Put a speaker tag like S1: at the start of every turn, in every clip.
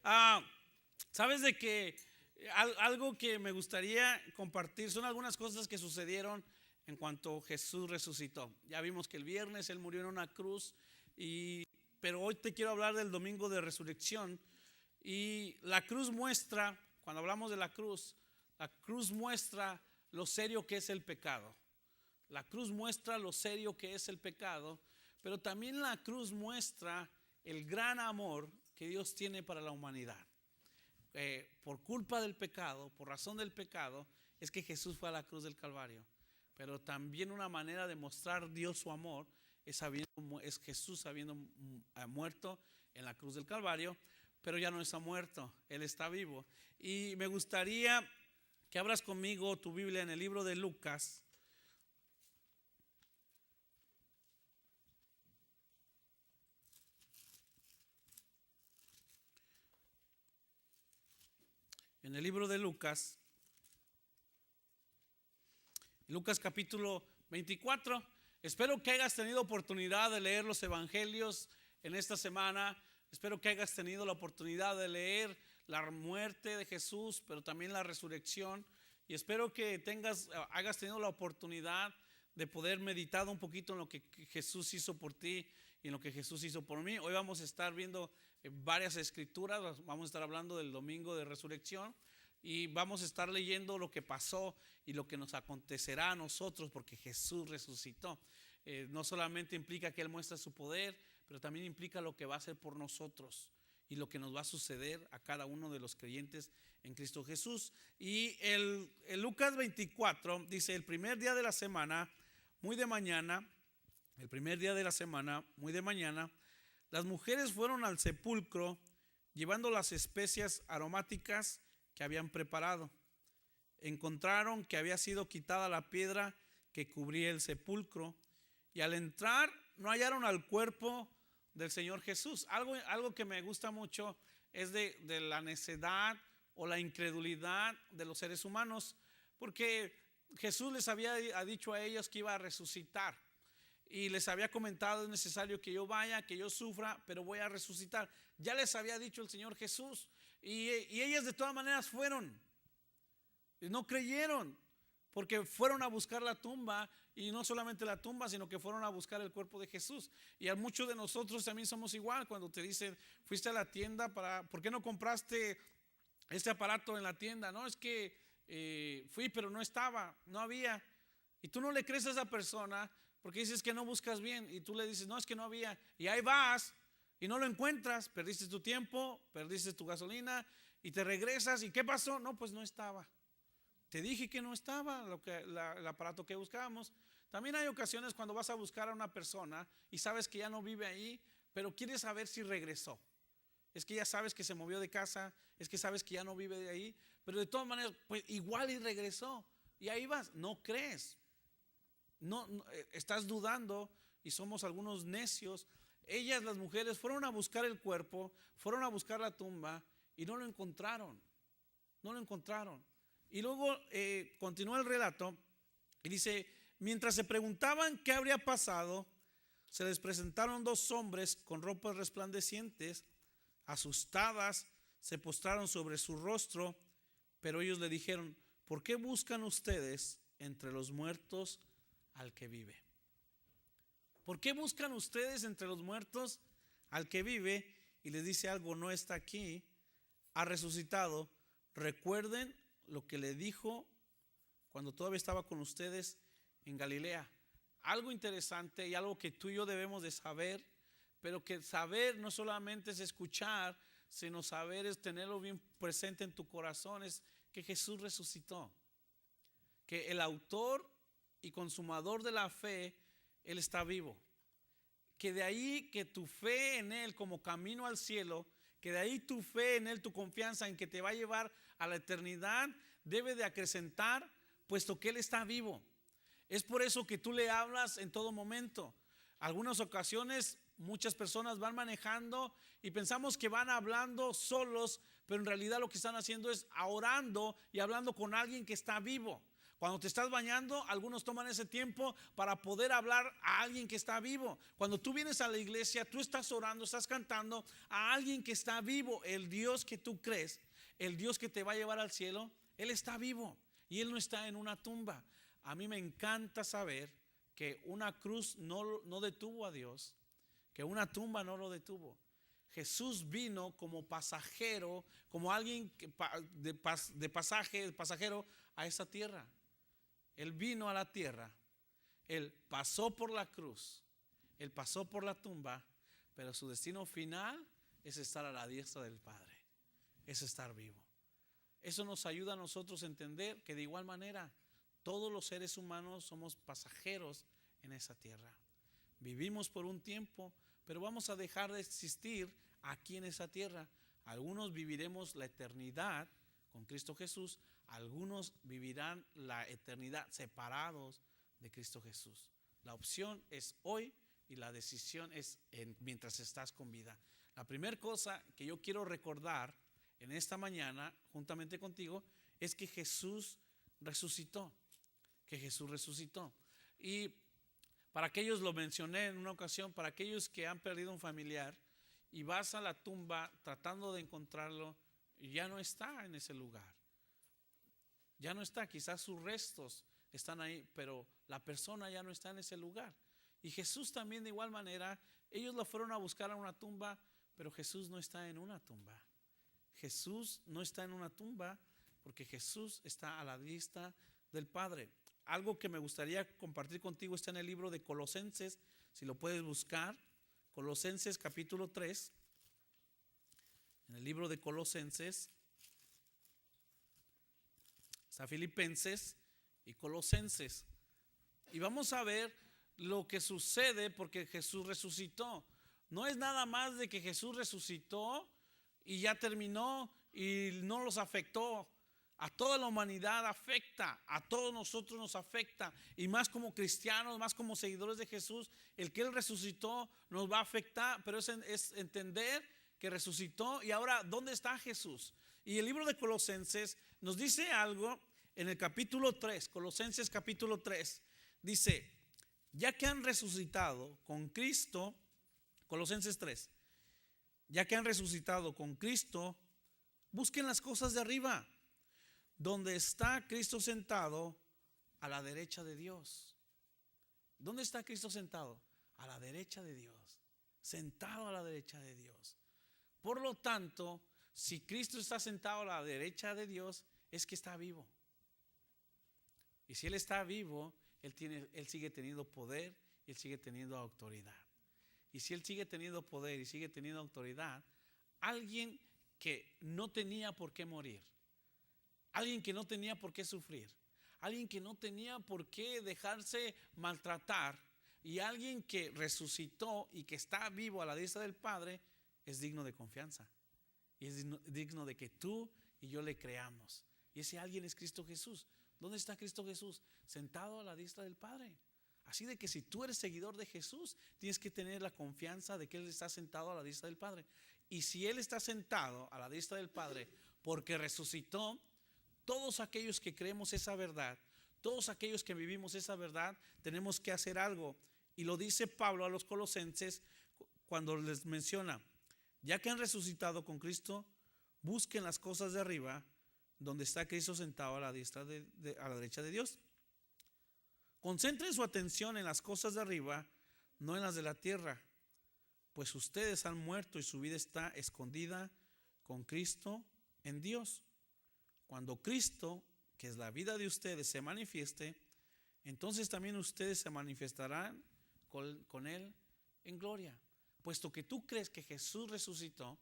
S1: Ah, Sabes de que algo que me gustaría compartir son algunas cosas que sucedieron en cuanto Jesús resucitó. Ya vimos que el viernes Él murió en una cruz, pero hoy te quiero hablar del domingo de resurrección. Y la cruz muestra, cuando hablamos de la cruz muestra lo serio que es el pecado. La cruz muestra lo serio que es el pecado, pero también la cruz muestra el gran amor que Dios tiene para la humanidad. Por culpa del pecado, por razón del pecado, es que Jesús fue a la cruz del Calvario. Pero también una manera de mostrar Dios su amor es Jesús habiendo muerto en la cruz del Calvario, pero ya no está muerto, Él está vivo. Y me gustaría que abras conmigo tu Biblia en el libro de Lucas. En el libro de Lucas, Lucas capítulo 24. Espero que hayas tenido oportunidad de leer los evangelios en esta semana. Espero que hayas tenido la oportunidad de leer la muerte de Jesús, pero también la resurrección. Y espero que hayas tenido la oportunidad de poder meditar un poquito en lo que Jesús hizo por ti y en lo que Jesús hizo por mí. Hoy vamos a estar viendo varias escrituras. Vamos a estar hablando del domingo de resurrección y vamos a estar leyendo lo que pasó y lo que nos acontecerá a nosotros, porque Jesús resucitó. No solamente implica que Él muestra su poder, pero también implica lo que va a hacer por nosotros y lo que nos va a suceder a cada uno de los creyentes en Cristo Jesús. Y el Lucas 24 dice: el primer día de la semana, muy de mañana, las mujeres fueron al sepulcro llevando las especias aromáticas que habían preparado. Encontraron que había sido quitada la piedra que cubría el sepulcro, y al entrar no hallaron al cuerpo del Señor Jesús. Algo que me gusta mucho es de la necedad o la incredulidad de los seres humanos, porque Jesús les había dicho a ellos que iba a resucitar y les había comentado: es necesario que yo vaya, que yo sufra, pero voy a resucitar. Ya les había dicho el Señor Jesús, y ellas de todas maneras fueron y no creyeron, porque fueron a buscar la tumba, y no solamente la tumba, sino que fueron a buscar el cuerpo de Jesús. Y a muchos de nosotros también somos igual. Cuando te dicen: fuiste a la tienda ¿por qué no compraste este aparato en la tienda? No, es que fui, pero no estaba, no había. Y tú no le crees a esa persona porque dices que no buscas bien, y tú le dices: no, es que no había. Y ahí vas y no lo encuentras, perdiste tu tiempo, perdiste tu gasolina, y te regresas. ¿Y qué pasó? No, pues no estaba. Te dije que no estaba el aparato que buscábamos. También hay ocasiones cuando vas a buscar a una persona y sabes que ya no vive ahí, pero quieres saber si regresó. Es que ya sabes que se movió de casa, es que sabes que ya no vive de ahí, pero de todas maneras, pues igual y regresó. Y ahí vas, no crees. No, estás dudando, y somos algunos necios. Ellas, las mujeres, fueron a buscar el cuerpo, fueron a buscar la tumba y no lo encontraron. No lo encontraron. Y luego continúa el relato y dice: mientras se preguntaban qué habría pasado, se les presentaron dos hombres con ropas resplandecientes. Asustadas, se postraron sobre su rostro, pero ellos le dijeron: ¿por qué buscan ustedes entre los muertos al que vive? ¿Por qué buscan ustedes entre los muertos al que vive? Y les dice algo: no está aquí, ha resucitado. Recuerden lo que le dijo cuando todavía estaba con ustedes en Galilea. Algo interesante y algo que tú y yo debemos de saber, pero que saber no solamente es escuchar, sino saber es tenerlo bien presente en tu corazón, es que Jesús resucitó, que el autor y consumador de la fe, Él está vivo, que de ahí que tu fe en Él como camino al cielo, que de ahí tu fe en Él, tu confianza en que te va a llevar a la eternidad, debe de acrecentar, puesto que Él está vivo. Es por eso que tú le hablas en todo momento. Algunas ocasiones muchas personas van manejando y pensamos que van hablando solos, pero en realidad lo que están haciendo es orando y hablando con alguien que está vivo. Cuando te estás bañando, algunos toman ese tiempo para poder hablar a alguien que está vivo. Cuando tú vienes a la iglesia, tú estás orando, estás cantando a alguien que está vivo. El Dios que tú crees, el Dios que te va a llevar al cielo, Él está vivo y Él no está en una tumba. A mí me encanta saber que una cruz no detuvo a Dios, que una tumba no lo detuvo. Jesús vino como pasajero, como alguien de pasajero a esa tierra. Él vino a la tierra, Él pasó por la cruz, Él pasó por la tumba, pero su destino final es estar a la diestra del Padre, es estar vivo. Eso nos ayuda a nosotros a entender que de igual manera todos los seres humanos somos pasajeros en esa tierra. Vivimos por un tiempo, pero vamos a dejar de existir aquí en esa tierra. Algunos viviremos la eternidad con Cristo Jesús, algunos vivirán la eternidad separados de Cristo Jesús. La opción es hoy y la decisión es mientras estás con vida. La primera cosa que yo quiero recordar en esta mañana, juntamente contigo, es que Jesús resucitó. Que Jesús resucitó. Y para aquellos, lo mencioné en una ocasión, para aquellos que han perdido un familiar y vas a la tumba tratando de encontrarlo, ya no está en ese lugar. Ya no está, quizás sus restos están ahí, pero la persona ya no está en ese lugar. Y Jesús también de igual manera, ellos lo fueron a buscar a una tumba, pero Jesús no está en una tumba. Jesús no está en una tumba porque Jesús está a la vista del Padre. Algo que me gustaría compartir contigo está en el libro de Colosenses, si lo puedes buscar, Colosenses capítulo 3, en el libro de Colosenses, está Filipenses y Colosenses. Y vamos a ver lo que sucede porque Jesús resucitó. No es nada más de que Jesús resucitó y ya terminó y no los afectó. A toda la humanidad afecta, a todos nosotros nos afecta, y más como cristianos, más como seguidores de Jesús, el que Él resucitó nos va a afectar, pero es entender que resucitó y ahora ¿dónde está Jesús? Y el libro de Colosenses nos dice algo en el capítulo 3, Colosenses capítulo 3, dice, ya que han resucitado con Cristo, Colosenses 3, ya que han resucitado con Cristo, busquen las cosas de arriba, donde está Cristo sentado a la derecha de Dios. ¿Dónde está Cristo sentado? A la derecha de Dios. Sentado a la derecha de Dios. Por lo tanto, si Cristo está sentado a la derecha de Dios, es que está vivo. Y si Él está vivo, Él sigue teniendo poder y Él sigue teniendo autoridad. Y si Él sigue teniendo poder y sigue teniendo autoridad, alguien que no tenía por qué morir, alguien que no tenía por qué sufrir, alguien que no tenía por qué dejarse maltratar, y alguien que resucitó y que está vivo a la diestra del Padre, es digno de confianza. Y es digno de que tú y yo le creamos. Y ese alguien es Cristo Jesús. ¿Dónde está Cristo Jesús? Sentado a la diestra del Padre. Así de que si tú eres seguidor de Jesús, tienes que tener la confianza de que Él está sentado a la diestra del Padre. Y si Él está sentado a la diestra del Padre porque resucitó, todos aquellos que creemos esa verdad, todos aquellos que vivimos esa verdad, tenemos que hacer algo. Y lo dice Pablo a los colosenses cuando les menciona, ya que han resucitado con Cristo, busquen las cosas de arriba, donde está Cristo sentado a la diestra a la derecha de Dios. Concentren su atención en las cosas de arriba, no en las de la tierra, pues ustedes han muerto y su vida está escondida con Cristo en Dios. Cuando Cristo, que es la vida de ustedes, se manifieste, entonces también ustedes se manifestarán con Él en gloria. Puesto que tú crees que Jesús resucitó,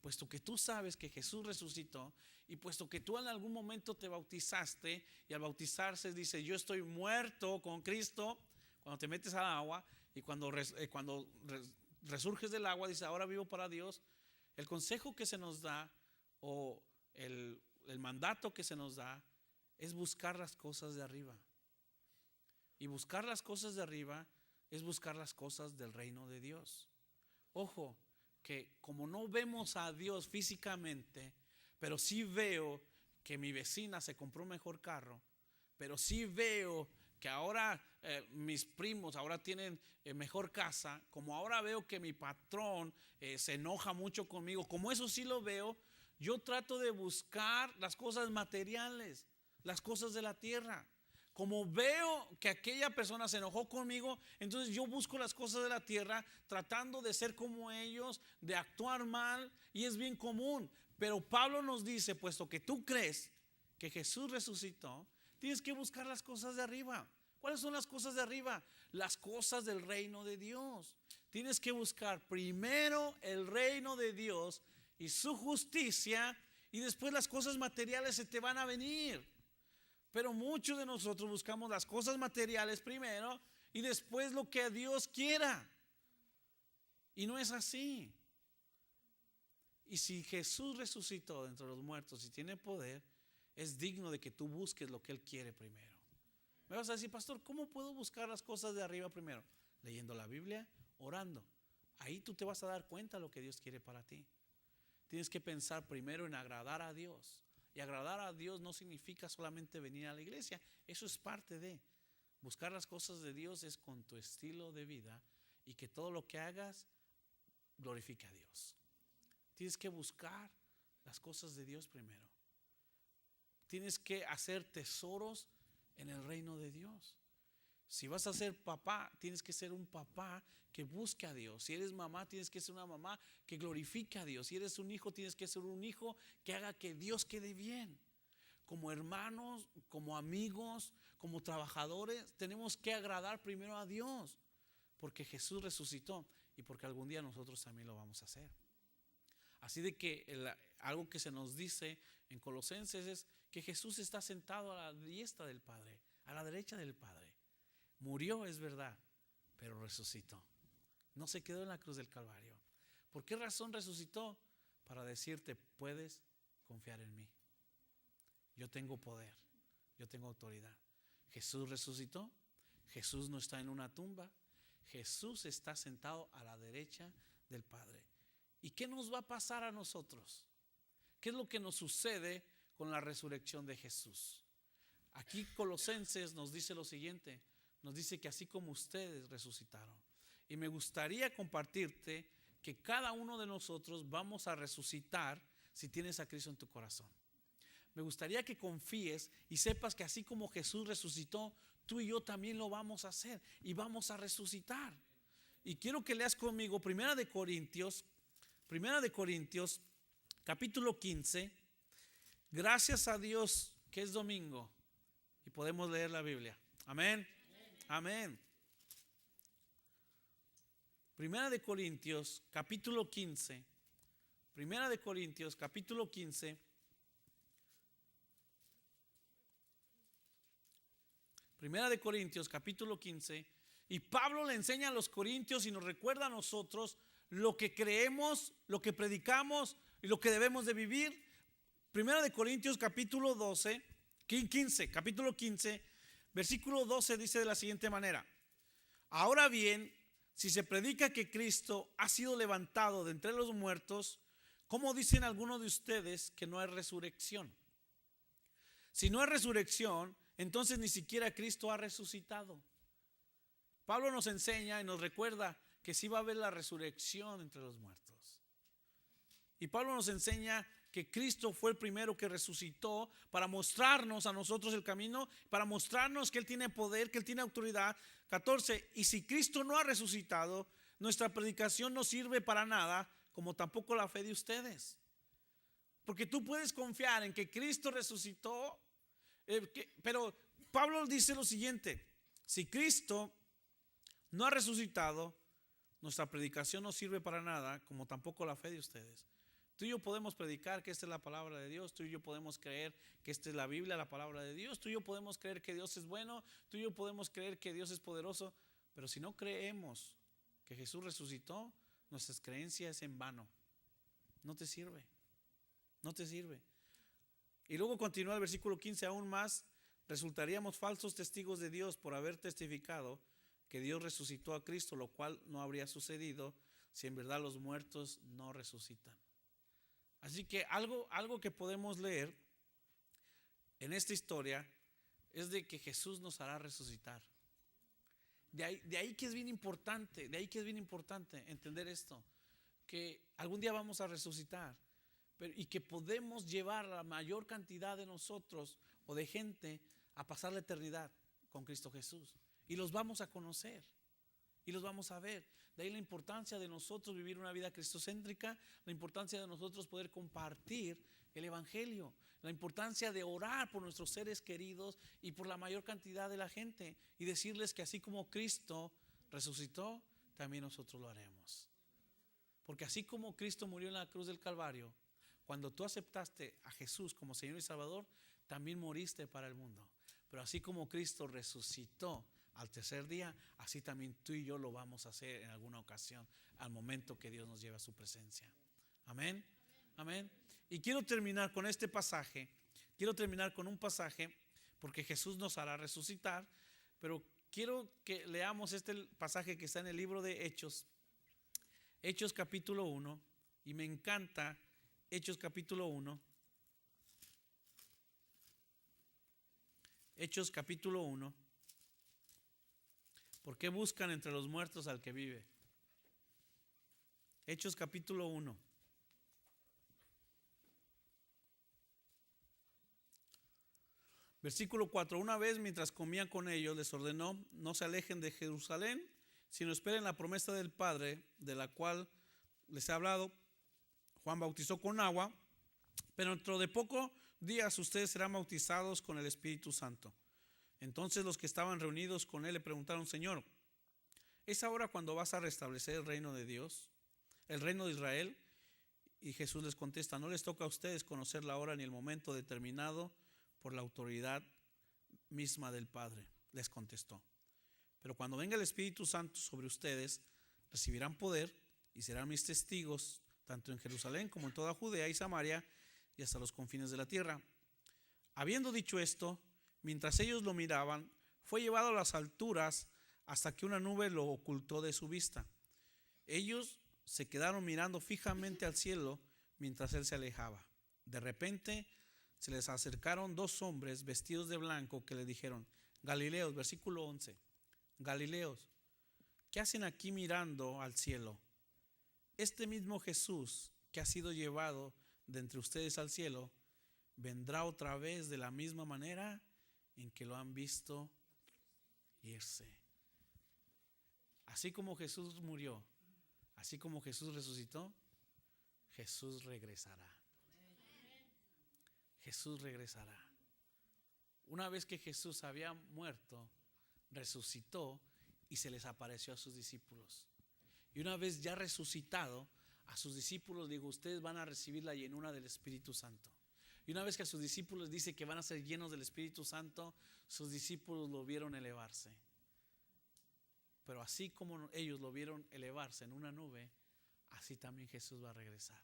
S1: puesto que tú sabes que Jesús resucitó, y puesto que tú en algún momento te bautizaste, y al bautizarse dice, yo estoy muerto con Cristo, cuando te metes al agua, y cuando resurges del agua, dice, ahora vivo para Dios. El consejo que se nos da, o el mandato que se nos da, es buscar las cosas de arriba. Y buscar las cosas de arriba es buscar las cosas del reino de Dios. Ojo, que como no vemos a Dios físicamente, pero sí veo que mi vecina se compró un mejor carro, pero sí veo que ahora mis primos ahora tienen mejor casa, como ahora veo que mi patrón se enoja mucho conmigo, como eso sí lo veo, yo trato de buscar las cosas materiales, las cosas de la tierra. Como veo que aquella persona se enojó conmigo, entonces yo busco las cosas de la tierra tratando de ser como ellos, de actuar mal, y es bien común. Pero Pablo nos dice, puesto que tú crees que Jesús resucitó, tienes que buscar las cosas de arriba. ¿Cuáles son las cosas de arriba? Las cosas del reino de Dios. Tienes que buscar primero el reino de Dios y su justicia, y después las cosas materiales se te van a venir. Pero muchos de nosotros buscamos las cosas materiales primero y después lo que Dios quiera. Y no es así. Y si Jesús resucitó de entre los muertos y tiene poder, es digno de que tú busques lo que Él quiere primero. Me vas a decir, pastor, ¿cómo puedo buscar las cosas de arriba primero? Leyendo la Biblia, orando. Ahí tú te vas a dar cuenta de lo que Dios quiere para ti. Tienes que pensar primero en agradar a Dios. Y agradar a Dios no significa solamente venir a la iglesia. Eso es parte de. Buscar las cosas de Dios es con tu estilo de vida y que todo lo que hagas glorifique a Dios. Tienes que buscar las cosas de Dios primero. Tienes que hacer tesoros en el reino de Dios. Si vas a ser papá, tienes que ser un papá que busque a Dios. Si eres mamá, tienes que ser una mamá que glorifique a Dios. Si eres un hijo, tienes que ser un hijo que haga que Dios quede bien. Como hermanos, como amigos, como trabajadores, tenemos que agradar primero a Dios, porque Jesús resucitó y porque algún día nosotros también lo vamos a hacer. Así de que algo que se nos dice en Colosenses es que Jesús está sentado a la diestra del Padre, a la derecha del Padre. Murió, es verdad, pero resucitó. No se quedó en la cruz del Calvario. ¿Por qué razón resucitó? Para decirte, puedes confiar en mí. Yo tengo poder, yo tengo autoridad. Jesús resucitó. Jesús no está en una tumba. Jesús está sentado a la derecha del Padre. ¿Y qué nos va a pasar a nosotros? ¿Qué es lo que nos sucede con la resurrección de Jesús? Aquí Colosenses nos dice lo siguiente. Nos dice que así como ustedes resucitaron. Y me gustaría compartirte que cada uno de nosotros vamos a resucitar si tienes a Cristo en tu corazón. Me gustaría que confíes y sepas que así como Jesús resucitó, tú y yo también lo vamos a hacer y vamos a resucitar. Y quiero que leas conmigo Primera de Corintios capítulo 15. Gracias a Dios que es domingo y podemos leer la Biblia. Amén. Amén. Primera de Corintios capítulo 15. Primera de Corintios capítulo 15. Primera de Corintios capítulo 15. Y Pablo le enseña a los corintios y nos recuerda a nosotros lo que creemos, lo que predicamos y lo que debemos de vivir. Primera de Corintios capítulo 15, capítulo 15, versículo 12 dice de la siguiente manera: ahora bien, si se predica que Cristo ha sido levantado de entre los muertos, ¿cómo dicen algunos de ustedes que no hay resurrección? Si no hay resurrección, entonces ni siquiera Cristo ha resucitado. Pablo nos enseña y nos recuerda que sí va a haber la resurrección entre los muertos. Y Pablo nos enseña que Cristo fue el primero que resucitó para mostrarnos a nosotros el camino, para mostrarnos que Él tiene poder, que Él tiene autoridad. 14. Y si Cristo no ha resucitado, nuestra predicación no sirve para nada, como tampoco la fe de ustedes. Porque tú puedes confiar en que Cristo resucitó, pero Pablo dice lo siguiente: si Cristo no ha resucitado, nuestra predicación no sirve para nada, como tampoco la fe de ustedes. Tú y yo podemos predicar que esta es la palabra de Dios. Tú y yo podemos creer que esta es la Biblia, la palabra de Dios. Tú y yo podemos creer que Dios es bueno. Tú y yo podemos creer que Dios es poderoso. Pero si no creemos que Jesús resucitó, nuestras creencias es en vano. No te sirve. No te sirve. Y luego continúa el versículo 15 aún más. Resultaríamos falsos testigos de Dios por haber testificado que Dios resucitó a Cristo, lo cual no habría sucedido si en verdad los muertos no resucitan. Así que algo que podemos leer en esta historia es de que Jesús nos hará resucitar. De ahí que es bien importante, entender esto, que algún día vamos a resucitar, y que podemos llevar a la mayor cantidad de nosotros o de gente a pasar la eternidad con Cristo Jesús. Y los vamos a conocer y los vamos a ver. De ahí la importancia de nosotros vivir una vida cristocéntrica, la importancia de nosotros poder compartir el evangelio, la importancia de orar por nuestros seres queridos y por la mayor cantidad de la gente, y decirles que así como Cristo resucitó, también nosotros lo haremos. Porque así como Cristo murió en la cruz del Calvario, cuando tú aceptaste a Jesús como Señor y Salvador, también moriste para el mundo. Pero así como Cristo resucitó al tercer día, así también tú y yo lo vamos a hacer en alguna ocasión, al momento que Dios nos lleve a su presencia. Amén. Amén. Y quiero terminar con este pasaje. Quiero terminar con un pasaje, porque Jesús nos hará resucitar. Pero quiero que leamos este pasaje que está en el libro de Hechos. Hechos capítulo 1. Y me encanta Hechos capítulo 1. Hechos capítulo 1. ¿Por qué buscan entre los muertos al que vive? Hechos capítulo 1. Versículo 4. Una vez mientras comían con ellos, les ordenó: no se alejen de Jerusalén, sino esperen la promesa del Padre, de la cual les he hablado. Juan bautizó con agua, pero dentro de pocos días ustedes serán bautizados con el Espíritu Santo. Entonces los que estaban reunidos con él le preguntaron: Señor, ¿es ahora cuando vas a restablecer el reino de Dios, el reino de Israel? Y Jesús les contesta: no les toca a ustedes conocer la hora ni el momento determinado por la autoridad misma del Padre, les contestó. Pero cuando venga el Espíritu Santo sobre ustedes, recibirán poder y serán mis testigos, tanto en Jerusalén como en toda Judea y Samaria y hasta los confines de la tierra. Habiendo dicho esto, mientras ellos lo miraban, fue llevado a las alturas hasta que una nube lo ocultó de su vista. Ellos se quedaron mirando fijamente al cielo mientras él se alejaba. De repente se les acercaron dos hombres vestidos de blanco que le dijeron: Galileos, versículo 11, Galileos, ¿qué hacen aquí mirando al cielo? Este mismo Jesús que ha sido llevado de entre ustedes al cielo, vendrá otra vez de la misma manera en que lo han visto irse. Así como Jesús murió, así como Jesús resucitó, Jesús regresará. Jesús regresará. Una vez que Jesús había muerto, resucitó y se les apareció a sus discípulos. Y una vez ya resucitado, a sus discípulos digo: ustedes van a recibir la llenura del Espíritu Santo. Y una vez que a sus discípulos dice que van a ser llenos del Espíritu Santo, sus discípulos lo vieron elevarse. Pero así como ellos lo vieron elevarse en una nube, así también Jesús va a regresar.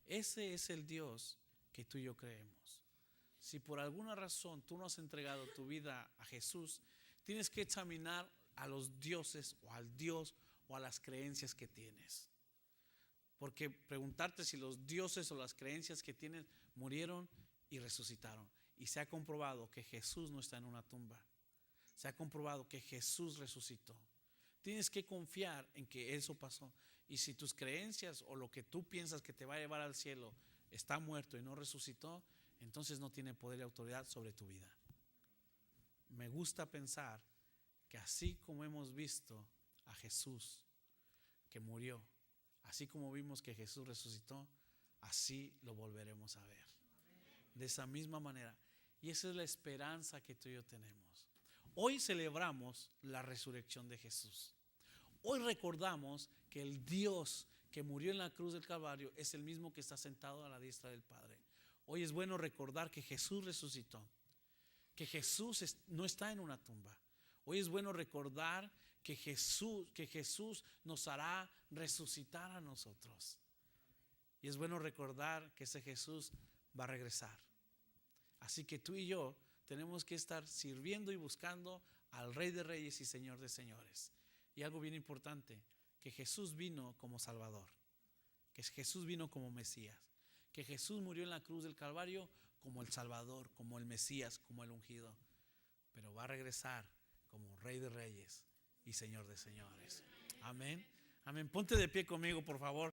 S1: Ese es el Dios que tú y yo creemos. Si por alguna razón tú no has entregado tu vida a Jesús, tienes que examinar a los dioses o al Dios o a las creencias que tienes. Porque preguntarte si los dioses o las creencias que tienes murieron y resucitaron. Y se ha comprobado que Jesús no está en una tumba. Se ha comprobado que Jesús resucitó. Tienes que confiar en que eso pasó. Y si tus creencias o lo que tú piensas que te va a llevar al cielo está muerto y no resucitó, entonces no tiene poder y autoridad sobre tu vida. Me gusta pensar que así como hemos visto a Jesús que murió, así como vimos que Jesús resucitó, así lo volveremos a ver. De esa misma manera. Y esa es la esperanza que tú y yo tenemos. Hoy celebramos la resurrección de Jesús. Hoy recordamos que el Dios que murió en la cruz del Calvario es el mismo que está sentado a la diestra del Padre. Hoy es bueno recordar que Jesús resucitó, que Jesús no está en una tumba. Hoy es bueno recordar que Jesús nos hará resucitar a nosotros. Y es bueno recordar que ese Jesús va a regresar. Así que tú y yo tenemos que estar sirviendo y buscando al Rey de Reyes y Señor de Señores. Y algo bien importante, que Jesús vino como Salvador, que Jesús vino como Mesías, que Jesús murió en la cruz del Calvario como el Salvador, como el Mesías, como el ungido. pero va a regresar como Rey de Reyes y Señor de Señores. Amén. Amén. Ponte de pie conmigo, por favor.